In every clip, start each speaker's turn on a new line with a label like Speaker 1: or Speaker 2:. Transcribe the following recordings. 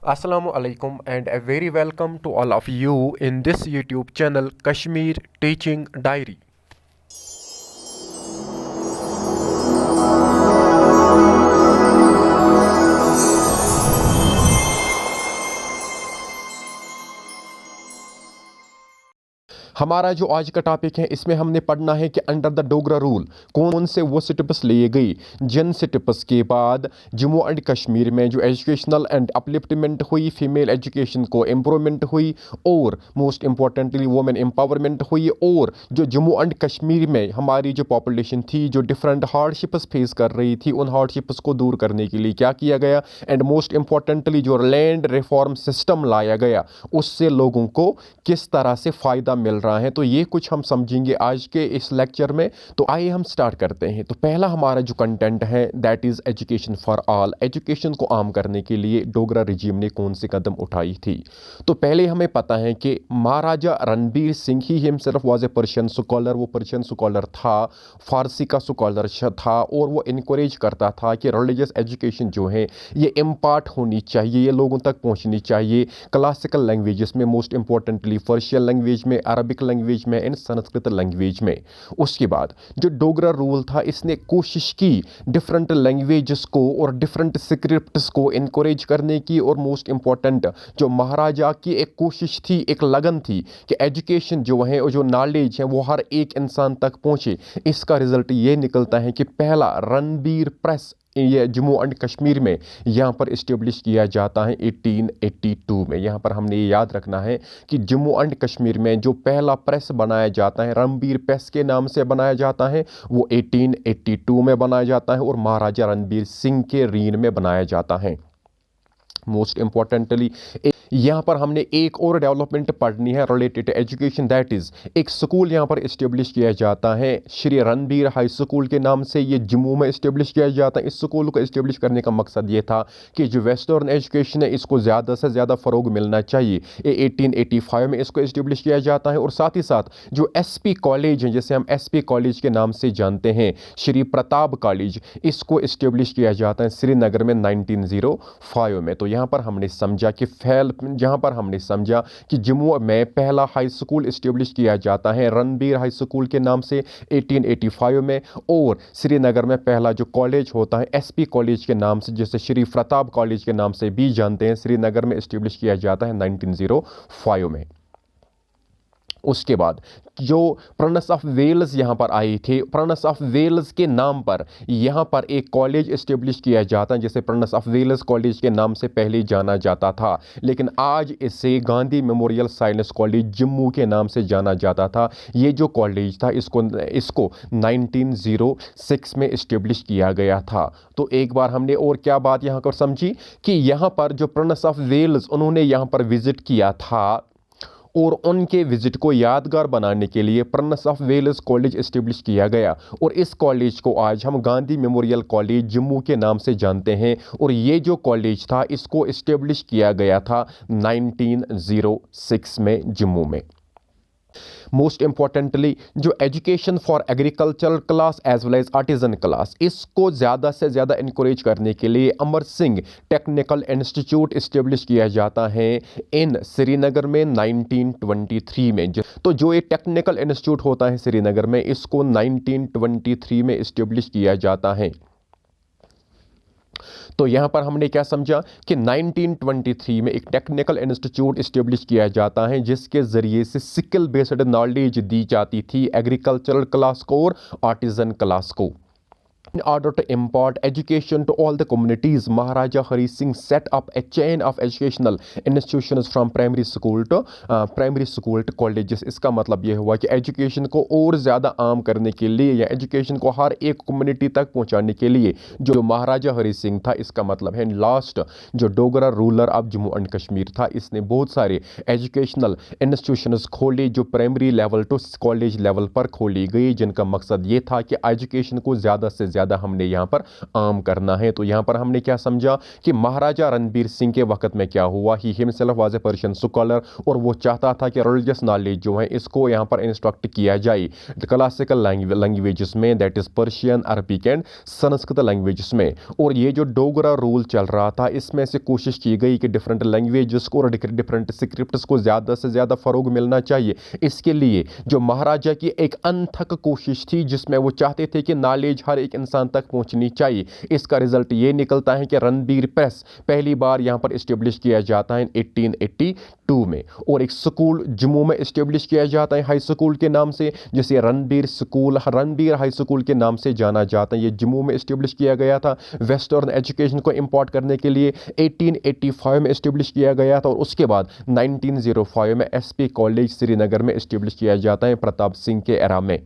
Speaker 1: Assalamu alaikum and a very welcome to all of you in this YouTube channel Kashmir Teaching Diary. हमारा जो आज का topic है इसमें हमने पढ़ना है कि अंडर द डोगरा रूल कौन से वो स्टेप्स लिए गई जिन स्टेप्स के बाद जम्मू एंड कश्मीर में जो एजुकेशनल एंड अपलिफ्टमेंट हुई, फीमेल एजुकेशन को इम्प्रूवमेंट हुई और मोस्ट इम्पॉर्टेंटली वुमेन एम्पावरमेंट हुई। और जो जम्मू एंड कश्मीर में हमारी जो पॉपुलेशन थी जो डिफरेंट हार्डशिप्स फेस कर रही थी, उन हार्डशिप्स को दूर करने के लिए क्या किया गया एंड मोस्ट इम्पॉर्टेंटली जो लैंड रिफॉर्म सिस्टम लाया गया उससे लोगों को किस तरह से फ़ायदा मिल रहा है। तो ये कुछ हम समझेंगे आज के इस लेक्चर में। तो आइए हम स्टार्ट करते हैं। तो पहला हमारा जो कंटेंट है that is education for all. Education को आम करने के लिए डोगरा रिजीम ने कौन से कदम उठाई थी। तो पहले हमें पता है कि महाराजा रणबीर सिंह ही himself was a Persian scholar. वो पर्शियन स्कॉलर था, फारसी का स्कॉलर था और वो इनक्रेज करता था कि रिलीजियस एजुकेशन जो है ये इम्पार्ट होनी चाहिए, ये लोगों तक पहुँचनी चाहिए क्लासिकल लैंग्वेजेस में, मोस्ट इंपॉर्टेंटली पर्शियन लैंग्वेज में, अरबिक लैंग्वेज में एंड संस्कृत लैंग्वेज में। उसके बाद जो डोगरा रूल था इसने कोशिश की डिफरेंट लैंग्वेजेस को और डिफरेंट स्क्रिप्ट्स को इनकरेज करने की। और मोस्ट इंपॉर्टेंट जो महाराजा की एक कोशिश थी, एक लगन थी कि एजुकेशन जो है और जो नॉलेज है वो हर एक इंसान तक पहुंचे। इसका रिजल्ट ये निकलता है कि पहला रणबीर प्रेस ये जम्मू एंड कश्मीर में यहाँ पर इस्टेब्लिश किया जाता है 1882 में। यहाँ पर हमने ये याद रखना है कि जम्मू एंड कश्मीर में जो पहला प्रेस बनाया जाता है रणबीर प्रेस के नाम से बनाया जाता है वो 1882 में बनाया जाता है और महाराजा रणबीर सिंह के रीन में बनाया जाता है। मोस्ट इंपॉर्टेंटली यहाँ पर हमने एक और डेवलपमेंट पढ़नी है related to education, that is एक स्कूल यहाँ पर इस्टेब्लिश किया जाता है श्री रणबीर हाई स्कूल के नाम से। ये जम्मू में इस्टेब्लिश किया जाता है। इस स्कूल को इस्टेब्लिश करने का मकसद ये था कि जो वेस्टर्न एजुकेशन है इसको ज़्यादा से ज़्यादा फ़रोग मिलना चाहिए। ये 1885 में इसको इस्टेब्लिश किया जाता है। और साथ ही साथ जो SP कॉलेज है, जैसे हम SP कॉलेज के नाम से जानते हैं, श्री प्रताप कॉलेज, इसको इस्टेब्लिश किया जाता है श्रीनगर में 1905 में। तो यहाँ पर हमने समझा कि जहाँ पर हमने समझा कि जम्मू में पहला हाई स्कूल इस्टेब्लिश किया जाता है रणबीर हाई स्कूल के नाम से 1885 में। और श्रीनगर में पहला जो कॉलेज होता है SP कॉलेज के नाम से, जैसे श्री प्रताप कॉलेज के नाम से भी जानते हैं, श्रीनगर में इस्टेब्लिश किया जाता है 1905 में। उसके बाद जो प्रिंस ऑफ वेल्स यहाँ पर आए थे, प्रिंस ऑफ वेल्स के नाम पर यहाँ पर एक कॉलेज इस्टेब्लिश किया जाता है जिसे प्रिंस ऑफ वेल्स कॉलेज के नाम से पहले जाना जाता था, लेकिन आज इसे Gandhi memorial science college Jammu के नाम से जाना जाता था। ये जो कॉलेज था इसको 1906 में इस्टेब्लिश किया गया था। तो एक बार हमने और क्या बात यहाँ पर समझी कि यहाँ पर जो प्रिंस ऑफ वेल्स उन्होंने यहाँ पर विजिट किया था और उनके विजिट को यादगार बनाने के लिए Prince of Wales college establish किया गया। और इस कॉलेज को आज हम गांधी मेमोरियल कॉलेज जम्मू के नाम से जानते हैं। और ये जो कॉलेज था इसको इस्टेब्लिश किया गया था 1906 में जम्मू में। मोस्ट इंपॉर्टेंटली जो education for agricultural class as well as artisan class, इसको ज़्यादा से ज़्यादा इनक्रेज करने के लिए Amar Singh technical institute establish किया जाता है इन श्रीनगर में 1923 में। तो जो ये टेक्निकल इंस्टीट्यूट होता है श्रीनगर में, इसको 1923 में इस्टेब्लिश किया जाता है। तो यहाँ पर हमने क्या समझा कि 1923 में एक टेक्निकल इंस्टीट्यूट इस्टेब्लिश किया जाता है जिसके ज़रिए से स्किल बेस्ड नॉलेज दी जाती थी एग्रीकल्चरल क्लास को और आर्टिजन क्लास को। In order to impart education to all the communities, Maharaja Hari Singh set up a chain of educational institutions from primary school to colleges। इसका मतलब ये हुआ कि एजुकेशन को और ज़्यादा आम करने के लिए या एजुकेशन को हर एक कम्युनिटी तक पहुंचाने के लिए जो महाराजा हरी सिंह था, इसका मतलब है लास्ट जो Dogra ruler of Jammu and Kashmir था, इसने बहुत सारे एजुकेशनल इंस्टीट्यूशंस खोले जो primary level to college level पर खोली गई, जिनका मकसद ये था कि एजुकेशन को ज़्यादा से ज़्यादा ज़्यादा हमने यहाँ पर आम करना है। तो यहाँ पर हमने क्या समझा कि महाराजा रणबीर सिंह के वक्त में क्या हुआ, ही himself was a Persian scholar, और वो चाहता था कि रिलीजियस नॉलेज जो है इसको यहाँ पर इंस्ट्रक्ट किया जाए क्लासिकल लैंग्वेजेस में, that is Persian, Arabic and Sanskrit languages में। और ये जो डोगरा रूल चल रहा था इसमें से कोशिश की गई कि डिफरेंट लैंग्वेजेस को और डिफरेंट स्क्रिप्ट्स को ज़्यादा से ज़्यादा फ़रोग मिलना चाहिए। इसके लिए जो महाराजा की एक अनथक कोशिश थी जिसमें वो चाहते थे कि नॉलेज हर एक इंसान तक पहुंचनी चाहिए। इसका रिजल्ट ये निकलता है कि रणबीर प्रेस पहली बार यहाँ पर इस्टेब्लिश किया जाता है 1882 में, और एक स्कूल जम्मू में इस्टेब्लिश किया जाता है हाई स्कूल के नाम से, जिसे Ranbir school, Ranbir high school के नाम से जाना जाता है। ये जम्मू में इस्टेब्लिश किया गया था वेस्टर्न एजुकेशन को इंपोर्ट करने के लिए। 1885 में इस्टेब्लिश किया गया था, और उसके बाद 1905 में एसपी कॉलेज श्रीनगर में इस्टेब्लिश किया जाता है प्रताप सिंह के एरा में।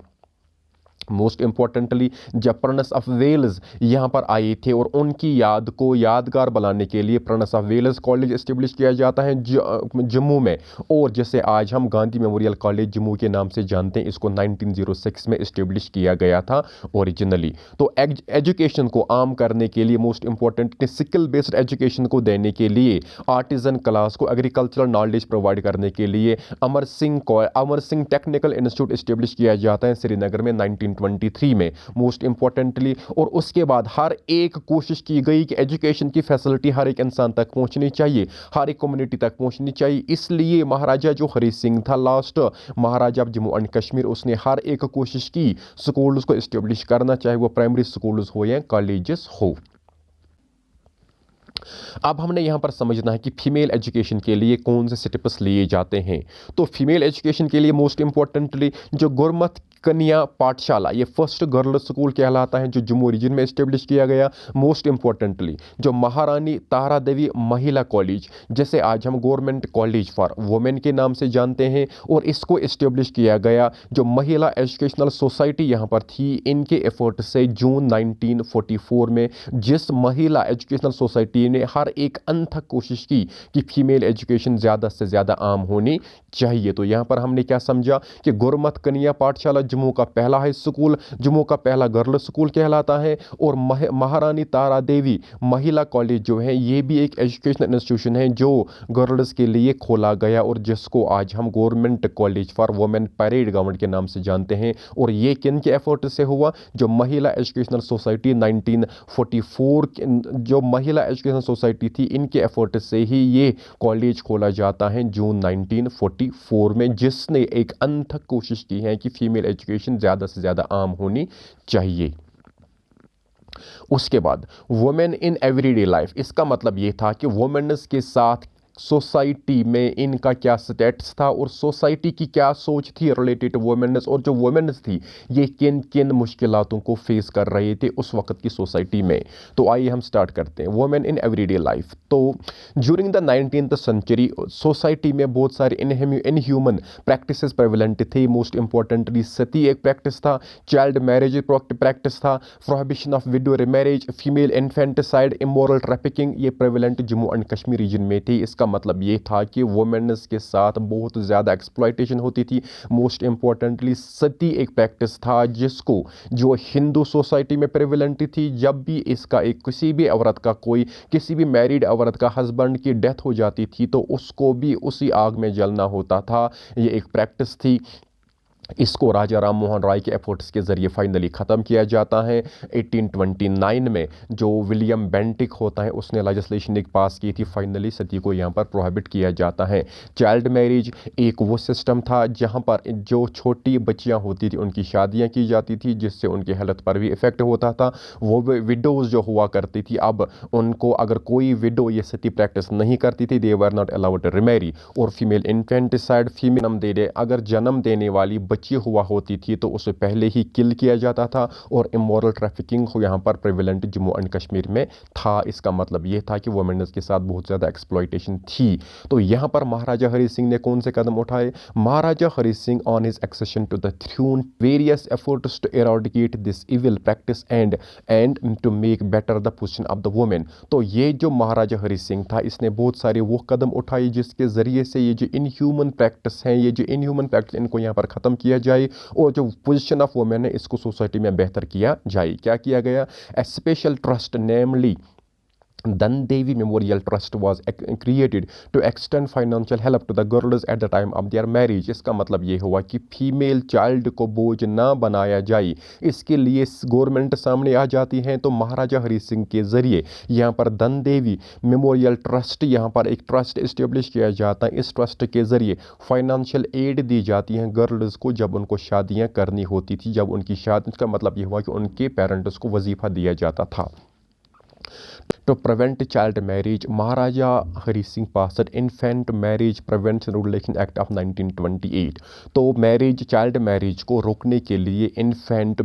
Speaker 1: मोस्ट इम्पॉर्टेंटली जब प्रिंस ऑफ वेल्स यहाँ पर आए थे और उनकी याद को यादगार बनाने के लिए Prince of Wales college establish किया जाता है जम्मू में, और जिसे आज हम गांधी मेमोरियल कॉलेज जम्मू के नाम से जानते हैं, इसको 1906 में इस्टेब्लिश किया गया था ओरिजिनली। तो एजुकेशन को आम करने के लिए, most important skill based education को देने के लिए, आर्टिजन क्लास को एग्रीकल्चरल नॉलेज प्रोवाइड करने के लिए Amar Singh technical institute establish किया जाता है श्रीनगर में 1923 में, मोस्ट इंपॉर्टेंटली। और उसके बाद हर एक कोशिश की गई कि एजुकेशन की फैसिलिटी हर एक इंसान तक पहुंचनी चाहिए, हर एक कम्युनिटी तक पहुंचनी चाहिए। इसलिए महाराजा जो हरि सिंह था, last Maharaja Jammu and Kashmir, उसने हर एक कोशिश की स्कूल्स को इस्टेब्लिश करना, चाहे वो प्राइमरी स्कूल्स हो या कॉलेजेस हो। अब हमने यहाँ पर समझना है कि फीमेल एजुकेशन के लिए कौन से स्टेप्स लिए जाते हैं। तो फीमेल एजुकेशन के लिए मोस्ट इंपॉर्टेंटली जो गुरमत कन्या पाठशाला, ये फर्स्ट गर्ल स्कूल कहलाता है जो जम्मू रीजन में इस्टेब्लिश किया गया। मोस्ट इंपॉर्टेंटली जो महारानी तारा देवी महिला कॉलेज, जैसे आज हम गवर्नमेंट कॉलेज फॉर वुमेन के नाम से जानते हैं, और इसको इस्टेब्लिश किया गया जो महिला एजुकेशनल सोसाइटी यहाँ पर थी, इनके एफर्ट से जून 1944 में, जिस महिला एजुकेशनल सोसाइटी ने हर एक अनथक कोशिश की कि फीमेल एजुकेशन ज़्यादा से ज़्यादा आम होनी चाहिए। तो यहाँ पर हमने क्या समझा कि गुरमत कन्या पाठशाला जम्मू का पहला हाई स्कूल, जम्मू का पहला गर्ल स्कूल कहलाता है, और महारानी तारा देवी महिला कॉलेज जो है ये भी एक एजुकेशनल इंस्टीट्यूशन है जो गर्ल्स के लिए खोला गया, और जिसको आज हम government college for women parade ground के नाम से जानते हैं। और ये किन के एफर्ट से हुआ, जो महिला एजुकेशनल सोसाइटी 1944 जो महिला एजुकेशनल सोसाइटी थी, इनके एफर्ट से ही ये कॉलेज खोला जाता है जून 1944 में, जिसने एक अनथक कोशिश की है कि फीमेल एजुकेशन ज़्यादा से ज़्यादा आम होनी चाहिए। उसके बाद वुमेन इन एवरीडे लाइफ, इसका मतलब ये था कि वुमेन्स के साथ सोसाइटी में इनका क्या स्टेटस था और सोसाइटी की क्या सोच थी रिलेटेड टू वुमेन्स, और जो वुमेन्स थी ये किन किन मुश्किलातों को फेस कर रहे थे उस वक्त की सोसाइटी में। तो आइए हम स्टार्ट करते हैं वुमेन इन एवरीडे लाइफ। तो during the 19th century society में बहुत सारे इनह्यूमन प्रैक्टिसेस प्रेवलेंट थे। मोस्ट इंपॉर्टेंटली सती एक प्रैक्टिस था, चाइल्ड मैरिज प्रैक्टिस था, prohibition of widow marriage, female infanticide, immoral trafficking, ये prevalent Jammu and Kashmir region में थी। इसका मतलब ये था कि वुमेन्स के साथ बहुत ज़्यादा एक्सप्लॉयटेशन होती थी। मोस्ट इंपॉर्टेंटली सती एक प्रैक्टिस था जिसको जो हिंदू सोसाइटी में प्रेवलेंट थी। जब भी इसका एक किसी भी औरत का कोई किसी भी मैरिड औरत का हस्बैंड की डेथ हो जाती थी तो उसको भी उसी आग में जलना होता था। ये एक प्रैक्टिस थी। इसको राजा राम मोहन राय के एफर्ट्स के ज़रिए फाइनली ख़त्म किया जाता है 1829 में। जो विलियम बेंटिक होता है उसने लेजिस्लेशन एक पास की थी, फाइनली सती को यहाँ पर प्रोहिबिट किया जाता है। चाइल्ड मैरिज एक वो सिस्टम था जहाँ पर जो छोटी बच्चियाँ होती थी उनकी शादियाँ की जाती थी जिससे उनकी हेल्थ पर भी इफ़ेक्ट होता था। वो विडोज़ जो हुआ करती थी, अब उनको अगर कोई विडो ये सती प्रैक्टिस नहीं करती थी, दे वर नॉट अलाउड टू रिमैरी। और फीमेल इन्फेंटिसाइड, फीमेल जन्म देने वाली बच्ची हुआ होती थी तो उसे पहले ही किल किया जाता था। और इमोरल ट्रैफिकिंग यहाँ पर प्रेवलेंट जम्मू एंड कश्मीर में था। इसका मतलब ये था कि वुमेन्स के साथ बहुत ज़्यादा एक्सप्लॉयटेशन थी। तो यहाँ पर महाराजा हरि सिंह ने कौन से कदम उठाए? Maharaja Hari Singh on his accession to the throne various efforts to eradicate this evil practice and to make better the position of the women. तो ये जो महाराजा हरि सिंह था इसने बहुत सारे वो कदम उठाए जिसके ज़रिए से ये जो इनह्यूमन प्रैक्टिस हैं, ये जो इनह्यूमन प्रैक्टिस इनको यहाँ पर ख़त्म किया जाए और जो पोजीशन ऑफ वुमेन है इसको सोसाइटी में बेहतर किया जाए। क्या किया गया? ए special trust namely Dhan Devi Memorial Trust was created to extend financial help to the girls at the time of their marriage। इसका मतलब ये हुआ कि फीमेल चाइल्ड को बोझ ना बनाया जाए, इसके लिए गवर्नमेंट सामने आ जाती है। तो महाराजा हरि सिंह के ज़रिए यहाँ पर धन देवी मेमोरियल ट्रस्ट, यहाँ पर एक ट्रस्ट इस्टेब्लिश किया जाता है। इस ट्रस्ट के ज़रिए फाइनेंशियल एड दी जाती हैं गर्ल्स को जब उनको शादियाँ करनी होती थी। जब उनकी शादी, इसका मतलब ये हुआ कि उनके पेरेंट्स को वजीफ़ा दिया जाता था। To prevent child marriage, Maharaja Hari Singh passed Infant Marriage Prevention Regulation Act of 1928। तो मैरिज, चाइल्ड मैरिज को रोकने के लिए infant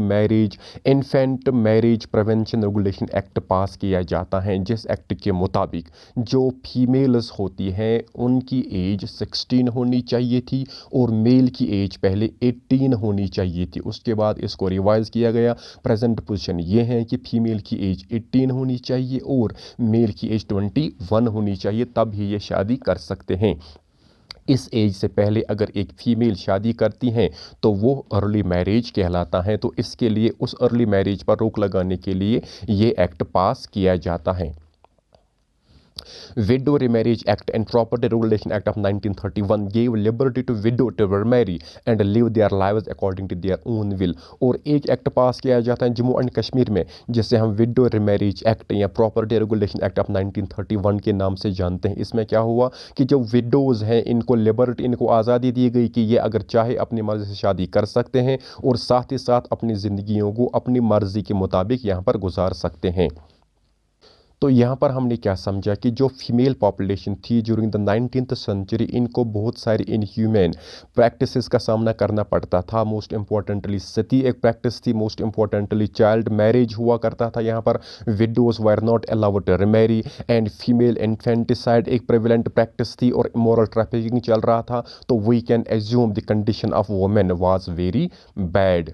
Speaker 1: marriage prevention regulation act पास किया जाता है, जिस एक्ट के मुताबिक जो फीमेल्स होती हैं उनकी एज 16 होनी चाहिए थी और मेल की एज पहले 18 होनी चाहिए थी। उसके बाद इसको रिवाइज किया गया। प्रेजेंट पोजीशन ये है कि फीमेल की एज 18 होनी चाहिए और मेल की एज 21 होनी चाहिए, तब ही ये शादी कर सकते हैं। इस एज से पहले अगर एक फीमेल शादी करती हैं तो वो अर्ली मैरिज कहलाता है। तो इसके लिए, उस अर्ली मैरिज पर रोक लगाने के लिए ये एक्ट पास किया जाता है। Widow Remarriage Act and Property Regulation Act of 1931 gave liberty to widow to remarry and live their lives according to their own will। और एक एक्ट पास किया जाता है जम्मू एंड कश्मीर में, जिसे हम विडो रिमैरिज एक्ट या प्रॉपर्टी रेगुलेशन एक्ट ऑफ 1931 के नाम से जानते हैं। इसमें क्या हुआ कि जो विडोज़ हैं इनको लिबर्टी, इनको आज़ादी दी गई कि ये अगर चाहे अपनी मर्ज़ी से शादी कर सकते हैं और साथ ही साथ अपनी ज़िंदगियों को अपनी मर्ज़ी के मुताबिक यहाँ पर गुजार सकते हैं। तो यहाँ पर हमने क्या समझा कि जो फीमेल पॉपुलेशन थी ड्यूरिंग द 19th सेंचुरी, इनको बहुत सारी इनह्यूमन प्रैक्टिसेस का सामना करना पड़ता था। मोस्ट इम्पॉर्टेंटली सती एक प्रैक्टिस थी, मोस्ट इम्पॉर्टेंटली चाइल्ड मैरिज हुआ करता था। यहाँ पर widows were not allowed to remarry and female infanticide एक प्रेवलेंट प्रैक्टिस थी और इमोरल ट्रैफिकिंग चल रहा था। तो we can assume the condition of women was very bad.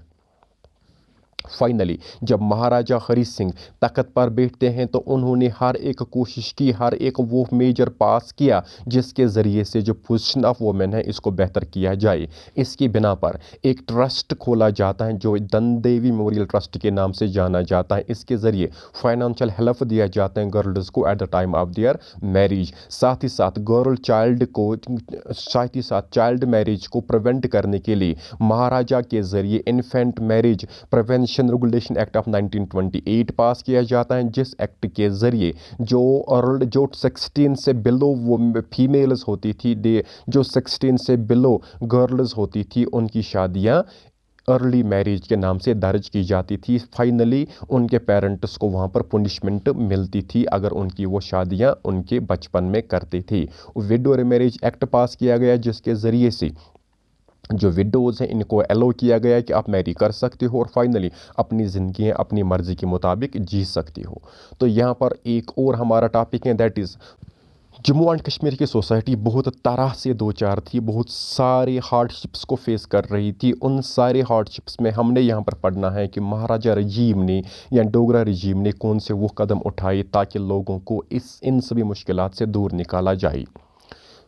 Speaker 1: Finally जब महाराजा हरि सिंह तख्त पर बैठते हैं तो उन्होंने हर एक कोशिश की, हर एक वो मेजर पास किया जिसके ज़रिए से जो पोजीशन ऑफ वुमेन है इसको बेहतर किया जाए। इसकी बिना पर एक ट्रस्ट खोला जाता है जो धन देवी मेमोरियल ट्रस्ट के नाम से जाना जाता है। इसके ज़रिए फाइनेंशियल हेल्प दिया जाता है गर्ल्स को at the time of their marriage. साथ ही साथ चाइल्ड मैरिज को प्रिवेंट करने के लिए महाराजा के ज़रिए infant marriage prevention regulation act of 1928 पास किया जाता है, जिस एक्ट के ज़रिए जो 16 से बिलो वो फीमेल्स होती थी, जो 16 से बिलो गर्ल्स होती थी, उनकी शादियां अर्ली मैरिज के नाम से दर्ज की जाती थी। फाइनली उनके पेरेंट्स को वहाँ पर पनिशमेंट मिलती थी अगर उनकी वो शादियाँ उनके बचपन में करते थे। विडो रिमैरिज एक्ट पास किया गया जिसके ज़रिए से जो विडोज़ हैं इनको अलो किया गया कि आप मैरी कर सकते हो और फाइनली अपनी ज़िंदगी अपनी मर्ज़ी के मुताबिक जी सकते हो। तो यहाँ पर एक और हमारा टॉपिक है, that is Jammu and Kashmir की सोसाइटी बहुत तरह से दो चार थी, बहुत सारे हार्डशिप्स को फेस कर रही थी। उन सारे हार्डशिप्स में हमने यहाँ पर पढ़ना है कि महाराजा रजीम ने या डोगरा रजीम ने कौन से वो कदम उठाए ताकि लोगों को इन सभी मुश्किलात से दूर निकाला जाए।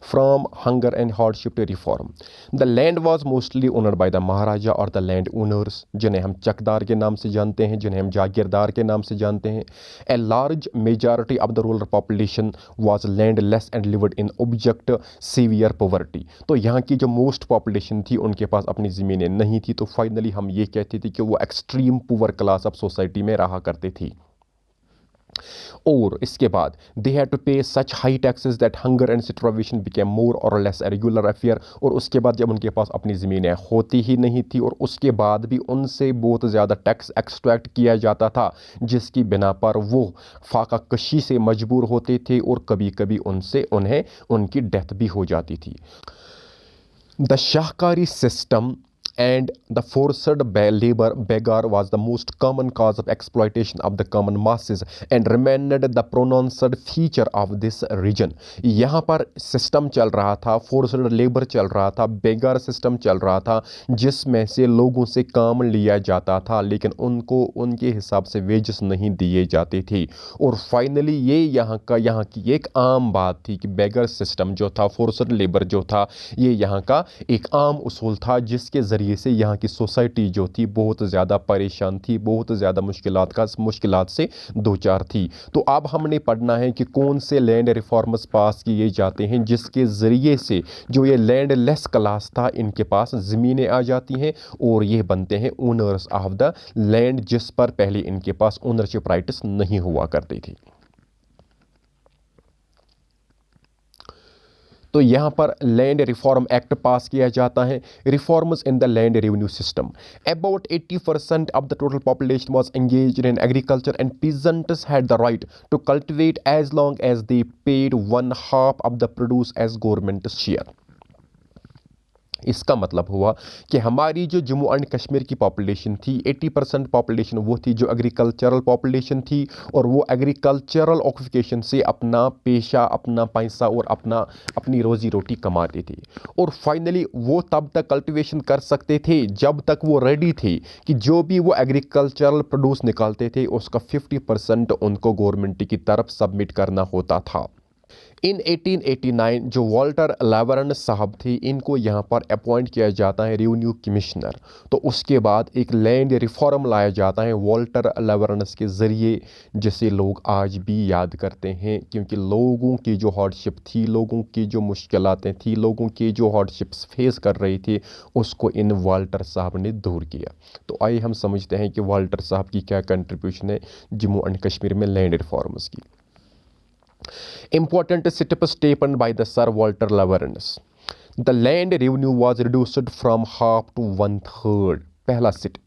Speaker 1: From hunger and hardship to reform, the land was mostly owned by the Maharaja और the land owners, जिन्हें हम चकदार के नाम से जानते हैं, जिन्हें हम जागीरदार के नाम से जानते हैं। A large majority of the rural population was landless and lived in abject severe poverty। तो यहाँ की जो मोस्ट पॉपुलेशन थी उनके पास अपनी ज़मीनें नहीं थी। तो फाइनली हम ये कहते थे कि वो extreme poor class of society में रहा करते थी। और इसके बाद दे हैड टू पे such high taxes that hunger and starvation became more और लेस ए रेगुलर अफेयर। और उसके बाद जब उनके पास अपनी ज़मीनें होती ही नहीं थी और उसके बाद भी उनसे बहुत ज़्यादा टैक्स एक्सट्रैक्ट किया जाता था, जिसकी बिना पर वो फाका कशी से मजबूर होते थे और कभी कभी उन्हें उनकी डेथ भी हो जाती थी। द शाहकारी system and the forced labor beggar was the most common cause of exploitation of the common masses and remained the pronounced feature of this region। यहाँ पर सिस्टम चल रहा था, फोर्स्ड लेबर चल रहा था, बेगार सिस्टम चल रहा था, जिसमें से लोगों से काम लिया जाता था लेकिन उनको उनके हिसाब से वेजेस नहीं दिए जाते थे। और फाइनली ये यहाँ की एक आम बात थी कि बेगार सिस्टम जो था, फोर्स्ड लेबर जो था, ये यहाँ का एक आम उसूल था जिसके ज़रिए ज़रिए से यहाँ की सोसाइटी जो थी बहुत ज़्यादा परेशान थी, बहुत ज़्यादा मुश्किलात से दो चार थी। तो अब हमने पढ़ना है कि कौन से लैंड रिफॉर्म्स पास किए जाते हैं जिसके ज़रिए से जो ये लैंड लेस क्लास था इनके पास ज़मीनें आ जाती हैं और ये बनते हैं ओनर्स ऑफ द लैंड, जिस पर पहले इनके पास ओनरशिप राइट्स नहीं हुआ करती थी। तो यहाँ पर लैंड रिफॉर्म एक्ट पास किया जाता है। Reforms in the land revenue system. About 80% of the total population was engaged in agriculture and peasants had the right to cultivate as long as they paid 1/2 of the produce as government share. इसका मतलब हुआ कि हमारी जो Jammu and Kashmir की population थी 80% population वो थी जो एग्रीकल्चरल पॉपुलेशन थी और वो एग्रीकल्चरल ऑक्यूपेशन से अपना पेशा, अपना पैसा और अपनी रोज़ी रोटी कमाते थे। और फाइनली वो तब तक कल्टीवेशन कर सकते थे जब तक वो रेडी थे कि जो भी वो एग्रीकल्चरल प्रोड्यूस निकालते थे उसका 50% उनको गवर्नमेंट की तरफ सबमिट करना होता था। इन 1889 जो वॉल्टर लेवरन साहब थे इनको यहाँ पर अपॉइंट किया जाता है रेवेन्यू कमिश्नर। तो उसके बाद एक लैंड रिफॉर्म लाया जाता है वॉल्टर लेवरनस के ज़रिए, जिसे लोग आज भी याद करते हैं, क्योंकि लोगों की जो हार्डशिप थी, लोगों की जो मुश्किलातें थी, लोगों की जो हार्डशिप्स फेस कर रहे थे उसको इन वॉल्टर साहब ने दूर किया। तो आइए हम समझते हैं कि वॉल्टर साहब की क्या कंट्रीब्यूशन है जम्मू एंड कश्मीर में लैंड रिफॉर्म्स की। Important steps taken by the Sir Walter Leverance. The land revenue was reduced from half to 1/3. पहला स्टेप,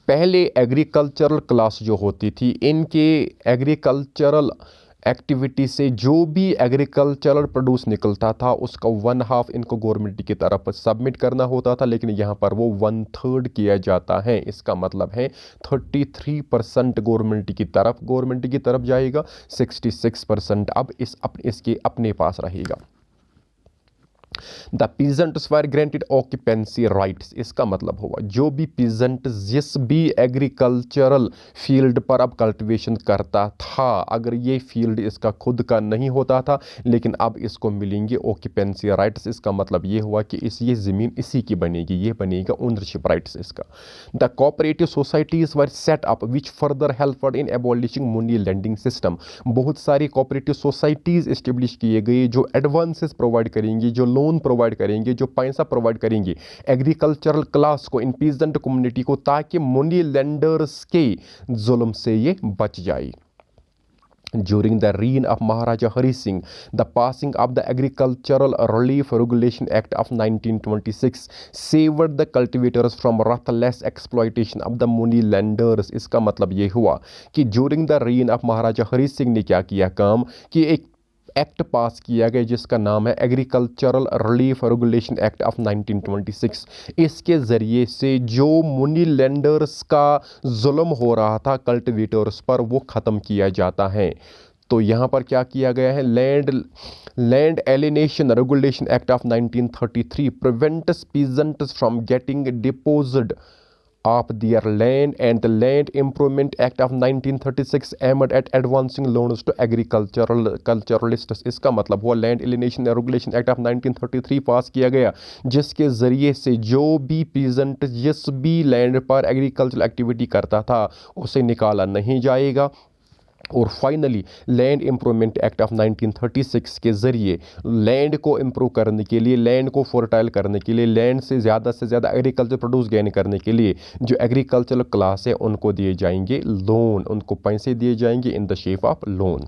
Speaker 1: पहले एग्रीकल्चरल क्लास जो होती थी इनके एग्रीकल्चरल एक्टिविटी से जो भी एग्रीकल्चरल प्रोड्यूस निकलता था उसका 1/2 इनको गवर्नमेंट की तरफ सबमिट करना होता था, लेकिन यहाँ पर वो 1/3 किया जाता है। इसका मतलब है 33% गवर्नमेंट की तरफ जाएगा, 66% अब इसके अपने पास रहेगा। The peasants were granted occupancy rights. इसका मतलब हुआ जो भी पीजेंट जिस भी एग्रीकल्चरल फील्ड पर अब कल्टीवेशन करता था, अगर ये फील्ड इसका खुद का नहीं होता था लेकिन अब इसको मिलेंगे ऑक्यूपेंसी राइट्स। इसका मतलब ये हुआ कि ये ज़मीन इसी की बनेगी, ये बनेगा ओनरशिप राइट्स इसका। The cooperative societies were set up which further helped in abolishing money lending system. बहुत सारी कोऑपरेटिव सोसाइटीज़ इस्टेब्लिश किए गए जो एडवांसेस प्रोवाइड करेंगी, जो लोन प्रोवाइड करेंगे, जो पैसा प्रोवाइड करेंगे एग्रीकल्चरल क्लास को, इन पीजेंट कम्युनिटी को, ताकि मनी लेंडर्स के जुल्म से ये बच जाए। During the reign of Maharaja Hari Singh, the passing of the Agricultural Relief Regulation Act of 1926 saved the cultivators from ruthless exploitation of the money lenders। इसका मतलब ये हुआ कि during the reign of Maharaja Hari Singh ने क्या किया काम कि एक एक्ट पास किया गया जिसका नाम है agricultural relief regulation act of 1926। इसके ज़रिए से जो मनी लेंडर्स का जुल्म हो रहा था कल्टिवेटर्स पर वो ख़त्म किया जाता है। तो यहाँ पर क्या किया गया है, land alienation regulation act of 1933 prevents peasants from getting deposit of their land, and the Land Improvement Act of 1936 aimed at advancing loans to agriculturalists। इसका मतलब हुआ land alienation regulation act of 1933 पास किया गया जिसके ज़रिए से जो भी पीजेंट जिस भी लैंड पर एग्रीकल्चरल एक्टिविटी करता था उसे निकाला नहीं जाएगा। और finally land improvement act of 1936 के ज़रिए लैंड को इम्प्रूव करने के लिए, लैंड को फर्टाइल करने के लिए, लैंड से ज़्यादा एग्रीकल्चर प्रोड्यूस गेन करने के लिए जो एग्रीकल्चरल क्लास है उनको दिए जाएंगे लोन, उनको पैसे दिए जाएंगे in the shape of loan.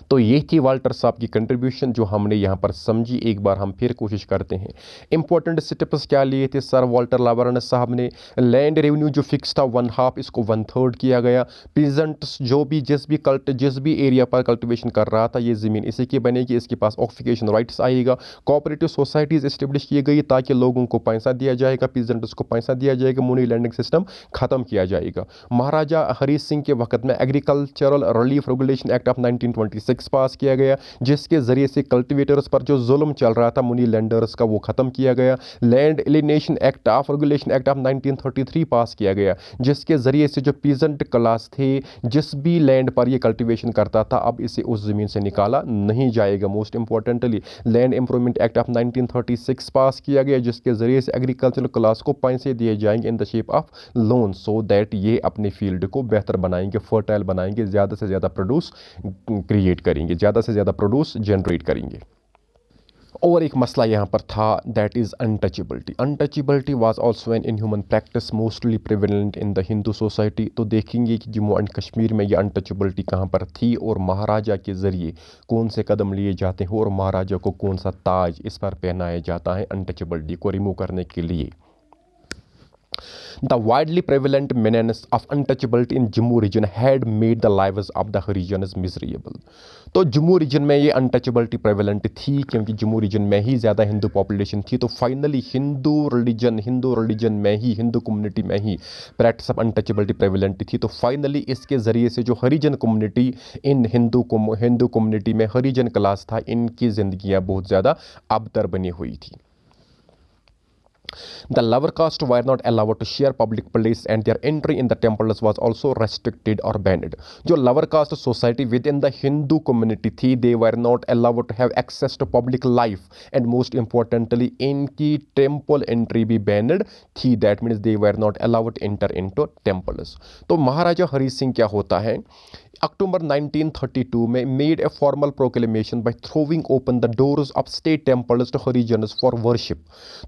Speaker 1: तो ये थी वाल्टर साहब की कंट्रीब्यूशन जो हमने यहाँ पर समझी। एक बार हम फिर कोशिश करते हैं इंपॉर्टेंट स्टेप्स क्या लिए थे सर वाल्टर लेवरन साहब ने। लैंड रेवेन्यू जो फिक्स था 1/2 इसको 1/3 किया गया। पीजेंट्स जो भी जिस भी एरिया पर कल्टिवेशन कर रहा था ये ज़मीन इसी की बनेगी, इसके पास ऑक्यूपेशन राइट्स आएगा। कोऑपरेटिव सोसाइटीज़ इस्टेब्लिश की गई ताकि लोगों को पैसा दिया जाएगा, पीजेंट्स को पैसा दिया जाएगा, मनी लैंडिंग सिस्टम ख़त्म किया जाएगा। महाराजा हरी सिंह के वक्त में agricultural relief regulation act of 1926 act पास किया गया, जिसके ज़रिए से कल्टिवेटर्स पर जो जुल्म चल रहा था मनी लेंडर्स का, वो ख़त्म किया गया। Land alienation act of regulation act of 1933 पास किया गया, जिसके ज़रिए से जो पीजेंट क्लास थे, जिस भी लैंड पर ये कल्टिवेशन करता था, अब इसे उस ज़मीन से निकाला नहीं जाएगा। Most importantly land improvement act of 1936 पास किया गया, जिसके ज़रिए से एग्रीकल्चरल क्लास को पैसे दिए जाएंगे in the shape of loan, so that ये अपने फील्ड को बेहतर बनाएंगे, फर्टाइल बनाएंगे, ज़्यादा से ज़्यादा प्रोड्यूस क्रिएट करेंगे, ज़्यादा से ज़्यादा प्रोड्यूस जनरेट करेंगे। और एक मसला यहाँ पर था, that is untouchability. Untouchability was also an inhuman practice mostly prevalent in the Hindu society. तो देखेंगे कि जम्मू एंड कश्मीर में ये अनटचेबिलिटी कहाँ पर थी और महाराजा के ज़रिए कौन से कदम लिए जाते हैं और महाराजा को कौन सा ताज इस पर पहनाया जाता है अनटचेबिलिटी को रिमूव करने के लिए। The widely prevalent menace of untouchability in Jammu region had made the lives of the Harijans miserable। तो जम्मू रीजन में ये अनटचेबिलिटी प्रेवलेंट थी, क्योंकि जम्मू रीजन में ही ज़्यादा हिंदू पॉपुलेशन थी। तो फाइनली हिंदू रिलीजन में ही, हिंदू कम्युनिटी में ही प्रैक्टिस ऑफ अनटचेबिलिटी प्रेवलेंट थी। तो फाइनली इसके ज़रिए से जो हरिजन कम्युनिटी, इन हिंदू कम्युनिटी में हरिजन क्लास था, इनकी ज़िंदगियाँ बहुत ज़्यादा अबतर बनी हुई थी। The lower caste were not allowed to share public place and their entry in the temples was also restricted or banned। जो lower caste society within the Hindu community थी, they were not allowed to have access to public life and most importantly इनकी temple entry भी banned थी। That means they were not allowed to enter into temples। तो महाराजा हरि सिंह क्या होता है, October 1932 में made a formal proclamation by throwing open the doors of state temples to Harijans for worship.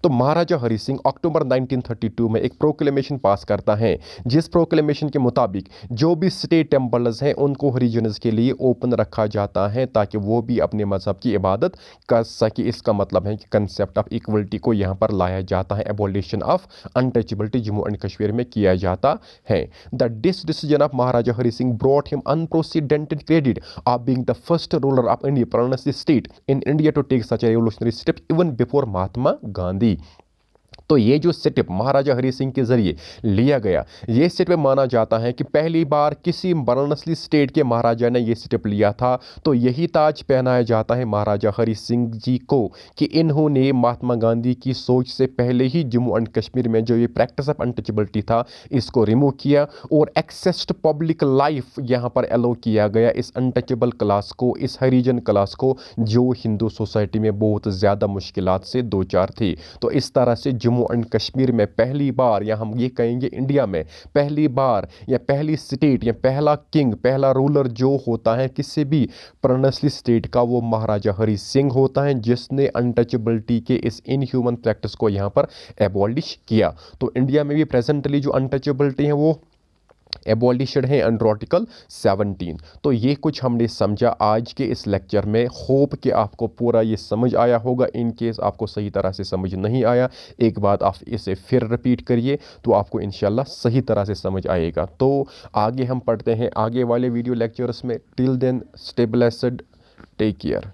Speaker 1: तो महाराजा हरि सिंह अक्टूबर 1932 में एक प्रोक्लेमेशन पास करता है, जिस प्रोक्लेमेशन के मुताबिक जो भी स्टेट टेम्पल्स हैं उनको हरिजन्स के लिए ओपन रखा जाता है ताकि वो भी अपने मजहब की इबादत कर सके। इसका मतलब है कि कंसेप्ट ऑफ इक्वलिटी को यहाँ पर लाया जाता है, abolition of untouchability Jammu and Kashmir में किया जाता है। The decision of Maharaja Hari Singh brought him unprecedented credit of being the first ruler of India, the state in India to take such a revolutionary step even before Mahatma Gandhi। तो ये जो step महाराजा हरि सिंह के ज़रिए लिया गया, ये स्टेप माना जाता है कि पहली बार किसी वाराणसी स्टेट के महाराजा ने ये स्टेप लिया था। तो यही ताज पहनाया जाता है महाराजा हरि सिंह जी को कि इन्होंने महात्मा गांधी की सोच से पहले ही जम्मू एंड कश्मीर में जो ये प्रैक्टिस ऑफ अनटचेबिलिटी था इसको रिमूव किया और एक्सेस टू पब्लिक लाइफ यहाँ पर अलो किया गया इस अनटचेबल क्लास को, इस हरिजन क्लास को, जो हिंदू सोसाइटी में बहुत ज़्यादा मुश्किलात से दो चार थी। तो इस तरह से जम्मू एंड कश्मीर में पहली बार, या हम ये कहेंगे इंडिया में पहली बार या पहली स्टेट या पहला किंग, पहला रूलर जो होता है किसी भी प्रोविंशियल स्टेट का, वो महाराजा हरि सिंह होता है, जिसने अनटचेबिलिटी के इस इनह्यूमन प्रैक्टिस को यहाँ पर एबॉलिश किया। तो इंडिया में भी प्रेजेंटली जो अनटचेबिलिटी है वो एबॉलिश्ड है अंडर आर्टिकल 17। तो ये कुछ हमने समझा आज के इस लेक्चर में। होप कि आपको पूरा ये समझ आया होगा। इन केस आपको सही तरह से समझ नहीं आया, एक बात आप इसे फिर रिपीट करिए तो आपको इंशाल्लाह सही तरह से समझ आएगा। तो आगे हम पढ़ते हैं आगे वाले वीडियो लेक्चर्स में। Till then stay blessed, take care.